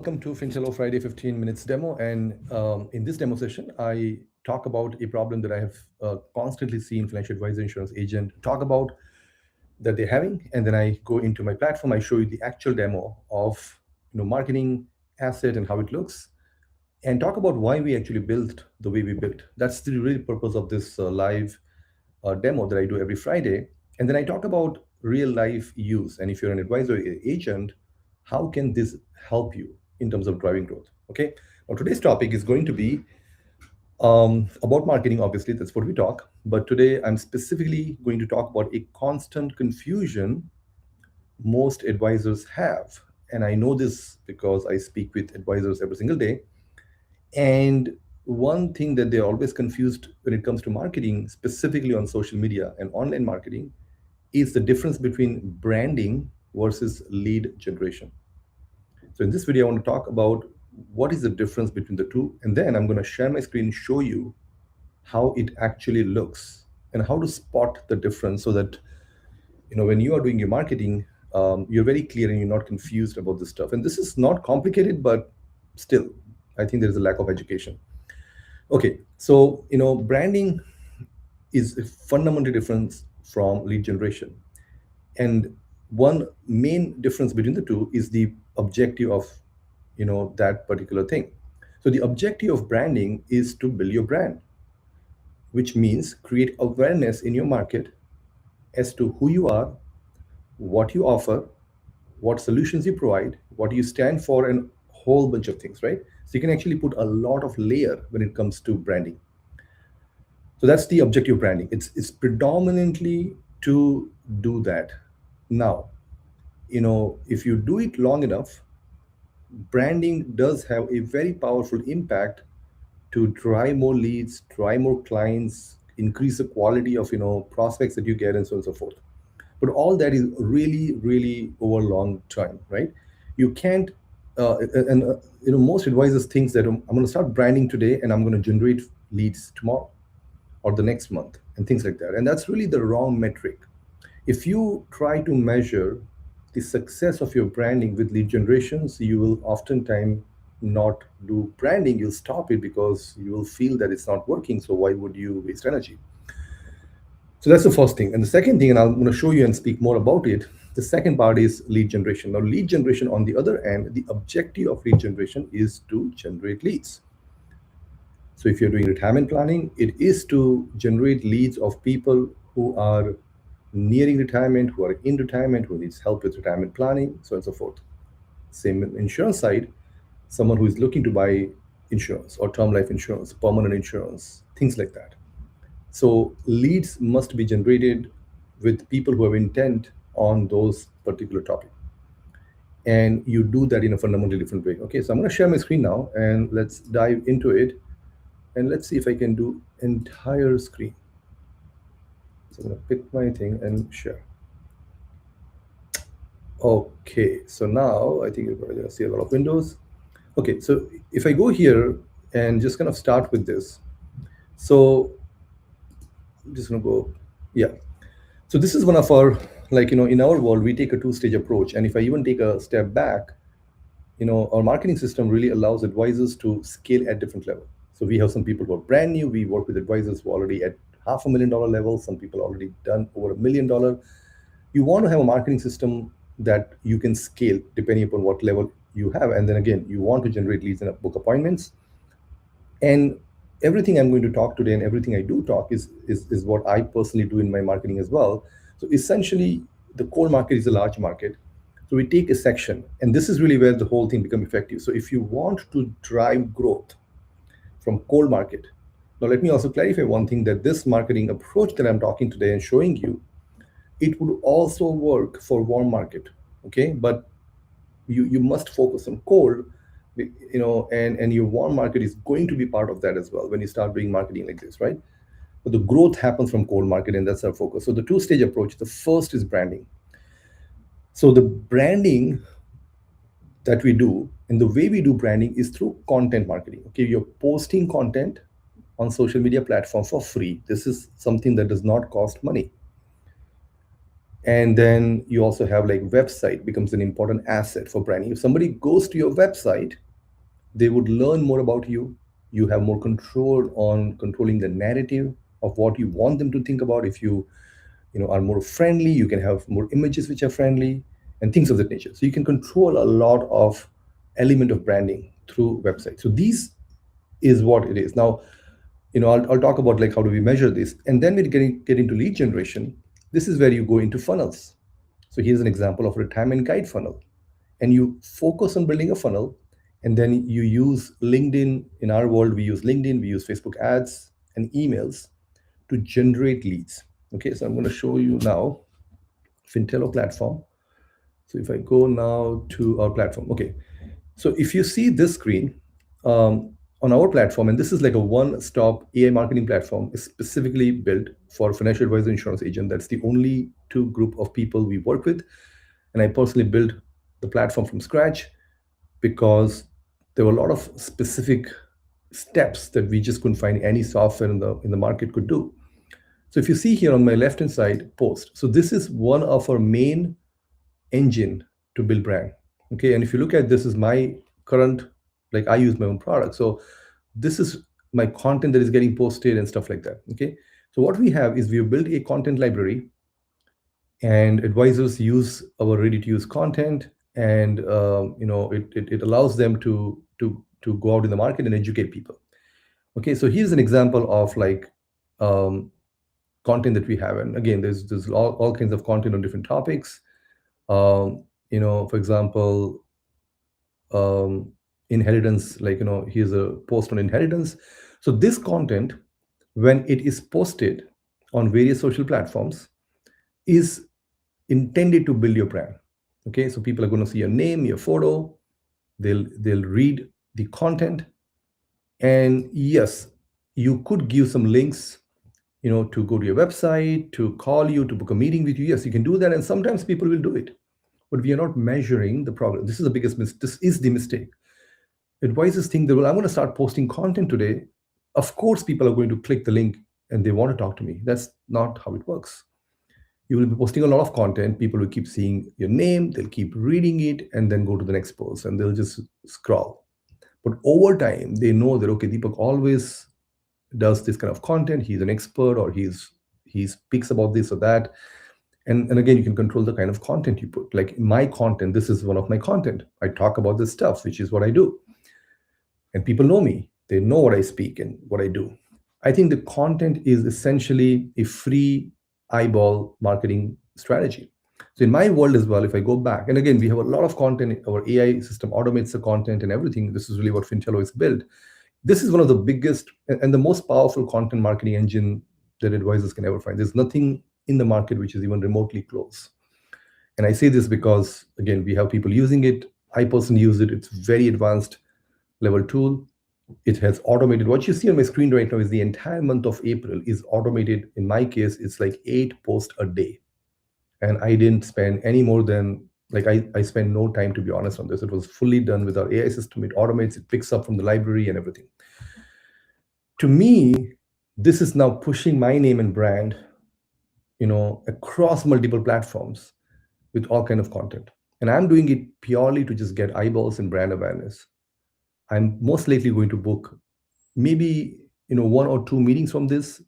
Welcome to fintello Friday 15 minutes demo. And in this demo session, I talk about a problem that I have constantly seen financial advisor, insurance agent talk about that they're having, and then I go into my platform. I show you the actual demo of marketing asset and how it looks, and talk about why we actually built the way we built. That's the real purpose of this live demo that I do every Friday. And then I talk about real life use. And if you're an advisor or agent, how can this help you in terms of driving growth? Okay. Now, today's topic is going to be about marketing. Obviously, that's what we talk. But today, I'm specifically going to talk about a constant confusion most advisors have. And I know this because I speak with advisors every single day. And one thing that they're always confused when it comes to marketing, specifically on social media and online marketing, is the difference between branding versus lead generation. So in this video, I want to talk about what is the difference between the two, and then I'm going to share my screen, show you how it actually looks and how to spot the difference so that when you are doing your marketing, you're very clear and you're not confused about this stuff. And this is not complicated, but still, I think there is a lack of education. Okay, so branding is a fundamental difference from lead generation. And one main difference between the two is the objective of that particular thing. So the objective of branding is to build your brand, which means create awareness in your market as to who you are, what you offer, what solutions you provide, what you stand for, and a whole bunch of things, right? So you can actually put a lot of layer when it comes to branding. So that's the objective branding. It's predominantly to do that. Now, if you do it long enough, branding does have a very powerful impact to drive more leads, drive more clients, increase the quality of prospects that you get, and so on and so forth. But all that is really, really over a long time, right? You can't, and most advisors think that I'm going to start branding today and I'm going to generate leads tomorrow or the next month and things like that. And that's really the wrong metric. If you try to measure the success of your branding with lead generations, you will oftentimes not do branding. You'll stop it because you will feel that it's not working. So why would you waste energy? So that's the first thing. And the second thing, and I'm going to show you and speak more about it, the second part is lead generation. Now, lead generation, on the other end, the objective of lead generation is to generate leads. So if you're doing retirement planning, it is to generate leads of people who are nearing retirement, who are in retirement, who needs help with retirement planning, so on and so forth. Same insurance side, someone who is looking to buy insurance or term life insurance, permanent insurance, things like that. So leads must be generated with people who have intent on those particular topic. And you do that in a fundamentally different way. Okay, so I'm going to share my screen now and let's dive into it. And let's see if I can do entire screen. So I'm going to pick my thing and share. Okay, so now I think you're going to see a lot of windows. Okay, so if I go here and just kind of start with this. So I'm just going to go, yeah. So this is one of our, in our world, we take a two-stage approach. And if I even take a step back, our marketing system really allows advisors to scale at different levels. So we have some people who are brand new. We work with advisors who are already at $500,000 level. Some people already done over $1 million. You want to have a marketing system that you can scale depending upon what level you have. And then again, you want to generate leads and book appointments. And everything I'm going to talk today and everything I do talk is what I personally do in my marketing as well. So essentially, the core market is a large market. So we take a section, and this is really where the whole thing becomes effective. So if you want to drive growth from cold market, now let me also clarify one thing, that this marketing approach that I'm talking today and showing you, it would also work for warm market, okay? But you must focus on cold, and your warm market is going to be part of that as well when you start doing marketing like this, right? But the growth happens from cold market, and that's our focus. So the two-stage approach, the first is branding. So the branding that we do, and the way we do branding is through content marketing. Okay, you're posting content on social media platform for free. This is something that does not cost money. And then you also have like website becomes an important asset for branding. If somebody goes to your website, they would learn more about you. You have more control on controlling the narrative of what you want them to think about. If you are more friendly, you can have more images which are friendly and things of that nature. So you can control a lot of element of branding through websites. So these is what it is. Now, I'll talk about like how do we measure this, and then we get into lead generation. This is where you go into funnels. So here's an example of a retirement guide funnel, and you focus on building a funnel, and then you use LinkedIn. In our world, we use LinkedIn, we use Facebook ads and emails to generate leads. Okay, so I'm going to show you now Fintello platform. So if I go now to our platform, okay, so if you see this screen on our platform, and this is like a one-stop AI marketing platform, is specifically built for financial advisor, insurance agent. That's the only two group of people we work with, and I personally built the platform from scratch because there were a lot of specific steps that we just couldn't find any software in the market could do. So if you see here on my left hand side, post. So this is one of our main engine to build brand. Okay, and if you look at this is my current, like I use my own product. So this is my content that is getting posted and stuff like that. Okay, so what we have is we've built a content library, and advisors use our ready to use content, and it allows them to go out in the market and educate people. Okay, so here's an example of like um, content that we have, and again there's all kinds of content on different topics. For example, um, inheritance, like here's a post on inheritance. So this content, when it is posted on various social platforms, is intended to build your brand. Okay, so people are going to see your name, your photo, they'll read the content, and yes, you could give some links, to go to your website, to call you, to book a meeting with you. Yes, you can do that, and sometimes people will do it, but we are not measuring the progress. This is the biggest this is the mistake. Advisors think that, well, I'm going to start posting content today. Of course, people are going to click the link and they want to talk to me. That's not how it works. You will be posting a lot of content. People will keep seeing your name, they'll keep reading it, and then go to the next post and they'll just scroll. But over time, they know that, okay, Deepak always does this kind of content. He's an expert, or he speaks about this or that. And again, you can control the kind of content you put. Like in my content, this is one of my content. I talk about this stuff, which is what I do. And people know me. They know what I speak and what I do. I think the content is essentially a free eyeball marketing strategy. So in my world as well, if I go back, and again, we have a lot of content, our AI system automates the content and everything. This is really what Fintello is built. This is one of the biggest and the most powerful content marketing engine that advisors can ever find. There's nothing in the market which is even remotely close. And I say this because, again, we have people using it. I personally use it. It's very advanced level tool. It has automated. What you see on my screen right now is the entire month of April is automated. In my case, it's like 8 posts a day. And I didn't spend any more than, like I spent no time, to be honest, on this. It was fully done with our AI system. It automates, it picks up from the library and everything. To me, this is now pushing my name and brand, across multiple platforms with all kind of content. And I'm doing it purely to just get eyeballs and brand awareness. I'm most likely going to book maybe, one or two meetings from this,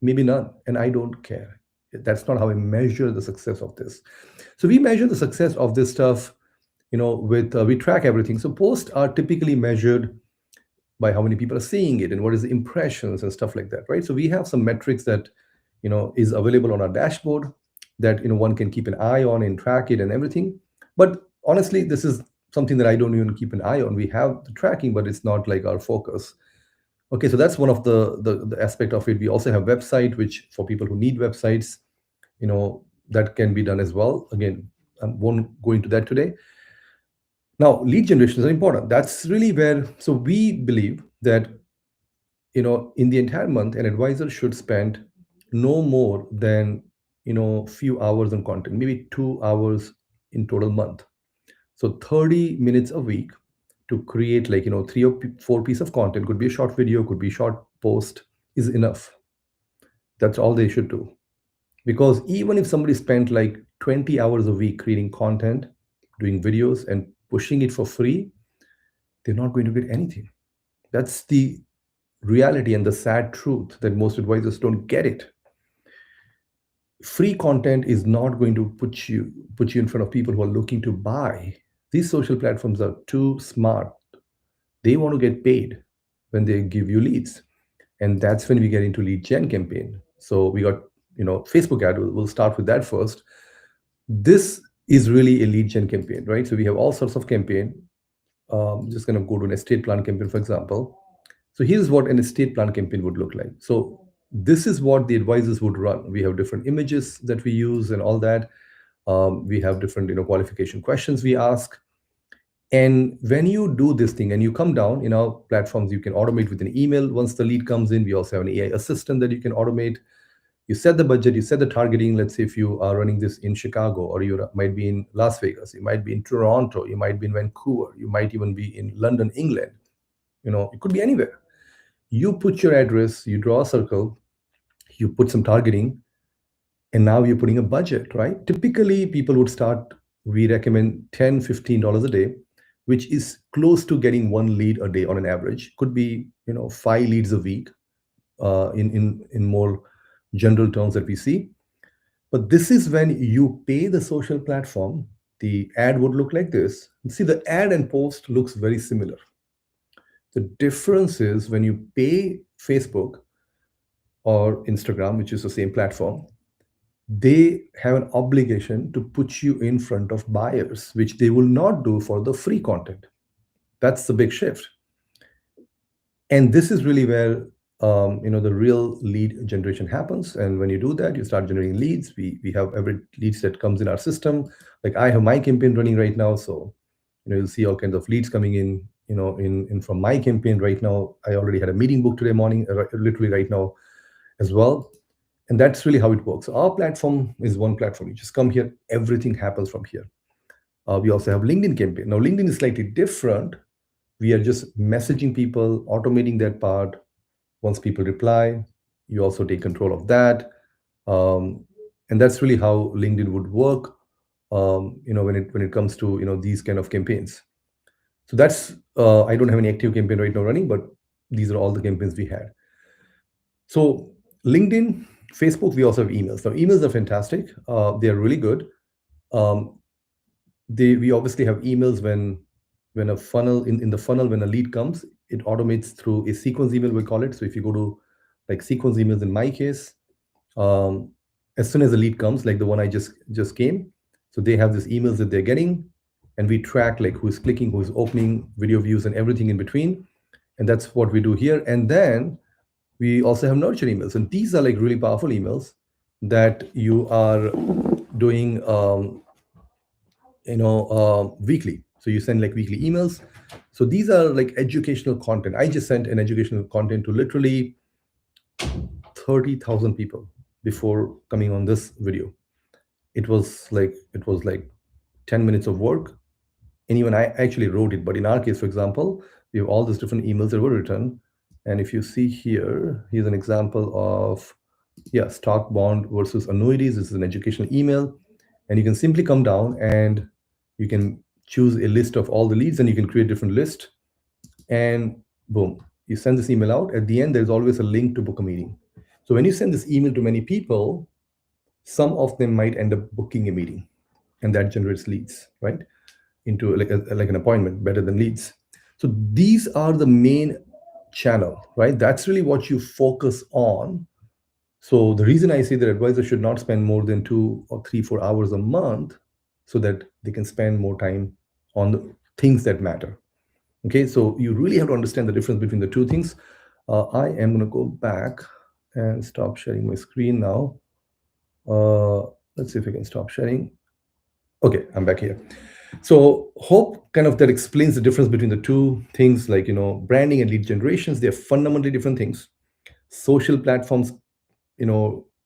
maybe none. And I don't care. That's not how I measure the success of this. So we measure the success of this stuff, with, we track everything. So posts are typically measured by how many people are seeing it and what is the impressions and stuff like that, right? So we have some metrics that, is available on our dashboard that, one can keep an eye on and track it and everything. But honestly, this is something that I don't even keep an eye on. We have the tracking, but it's not like our focus. Okay, so that's one of the aspect of it. We also have website, which for people who need websites, that can be done as well. Again, I won't go into that today. Now, lead generation is important. That's really where, so we believe that, in the entire month, an advisor should spend no more than, few hours on content, maybe 2 hours in total month. So 30 minutes a week to create like, three or four pieces of content, could be a short video, could be a short post, is enough. That's all they should do. Because even if somebody spent like 20 hours a week creating content, doing videos, and pushing it for free, they're not going to get anything. That's the reality and the sad truth that most advisors don't get it. Free content is not going to put you in front of people who are looking to buy. These social platforms are too smart. They want to get paid when they give you leads, and that's when we get into lead gen campaign. So we got, Facebook ad. We'll start with that first. This is really a lead gen campaign, right? So we have all sorts of campaign. Just going to go to an estate plan campaign, for example. So here's what an estate plan campaign would look like. So this is what the advisors would run. We have different images that we use and all that. We have different, qualification questions we ask. And when you do this thing and you come down in our platforms, you can automate with an email. Once the lead comes in, we also have an AI assistant that you can automate. You set the budget, you set the targeting. Let's say if you are running this in Chicago, or you might be in Las Vegas, you might be in Toronto, you might be in Vancouver, you might even be in London, England. It could be anywhere. You put your address, you draw a circle, you put some targeting, and now you're putting a budget, right? Typically, people would start, we recommend $10, $15 a day, which is close to getting one lead a day on an average. Could be, 5 leads a week, in more general terms that we see. But this is when you pay the social platform. The ad would look like this. See, the ad and post looks very similar. The difference is when you pay Facebook or Instagram, which is the same platform, they have an obligation to put you in front of buyers, which they will not do for the free content. That's the big shift. And this is really where the real lead generation happens. And when you do that, you start generating leads. We have every leads that comes in our system. Like I have my campaign running right now, so you'll see all kinds of leads coming in. In from my campaign right now. I already had a meeting booked today morning, literally right now as well. And that's really how it works. Our platform is one platform. You just come here, everything happens from here. We also have LinkedIn campaign. Now, LinkedIn is slightly different. We are just messaging people, automating that part. Once people reply, you also take control of that. And that's really how LinkedIn would work, when it comes to, these kind of campaigns. So that's, I don't have any active campaign right now running, but these are all the campaigns we had. So LinkedIn, Facebook, we also have emails. Now, emails are fantastic. They are really good. We obviously have emails when a funnel, in the funnel, when a lead comes, it automates through a sequence email, we call it. So if you go to like sequence emails in my case, as soon as the lead comes, like the one I just came, so they have these emails that they're getting, and we track like who's clicking, who's opening, video views, and everything in between. And that's what we do here. And then we also have nurture emails, and these are like really powerful emails that you are doing, weekly. So you send like weekly emails. So these are like educational content. I just sent an educational content to literally 30,000 people before coming on this video. It was like 10 minutes of work. And even I actually wrote it. But in our case, for example, we have all these different emails that were written. And if you see here, here's an example of, stock, bond versus annuities. This is an educational email. And you can simply come down and you can choose a list of all the leads, and you can create different list. And boom, you send this email out. At the end, there's always a link to book a meeting. So when you send this email to many people, some of them might end up booking a meeting, and that generates leads, right? Into like an appointment, better than leads. So these are the main channel, right? That's really what you focus on. So the reason I say that advisors should not spend more than 2 or 3, 4 hours a month, so that they can spend more time on the things that matter. Okay, so you really have to understand the difference between the two things. I am going to go back and stop sharing my screen now. Let's see if I can stop sharing. Okay, I'm back here. So hope kind of that explains the difference between the two things, like, branding and lead generations. They're fundamentally different things. Social platforms,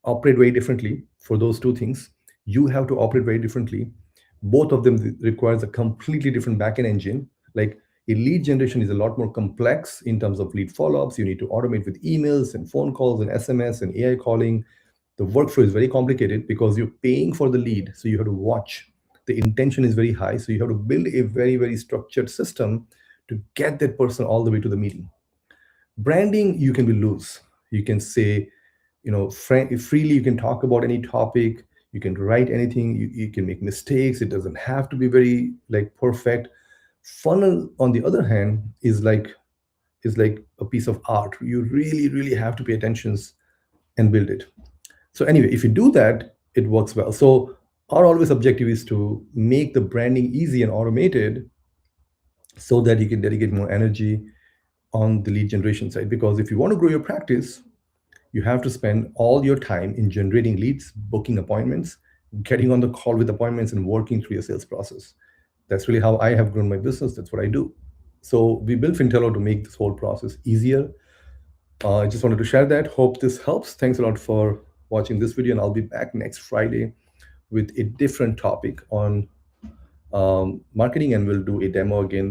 operate very differently for those two things. You have to operate very differently. Both of them requires a completely different backend engine. Like a lead generation is a lot more complex in terms of lead follow-ups. You need to automate with emails and phone calls and SMS and AI calling. The workflow is very complicated because you're paying for the lead, so you have to watch. The intention is very high, so you have to build a very, very structured system to get that person all the way to the meeting. Branding, you can be loose. You can say, freely, you can talk about any topic, you can write anything, you can make mistakes. It doesn't have to be very like perfect. Funnel, on the other hand, is like a piece of art. You really, really have to pay attention and build it. So anyway, if you do that, it works well. So our always objective is to make the branding easy and automated so that you can dedicate more energy on the lead generation side. Because if you want to grow your practice, you have to spend all your time in generating leads, booking appointments, getting on the call with appointments, and working through your sales process. That's really how I have grown my business. That's what I do. So we built Fintello to make this whole process easier. I just wanted to share that. Hope this helps. Thanks a lot for watching this video, and I'll be back next Friday with a different topic on marketing, and we'll do a demo again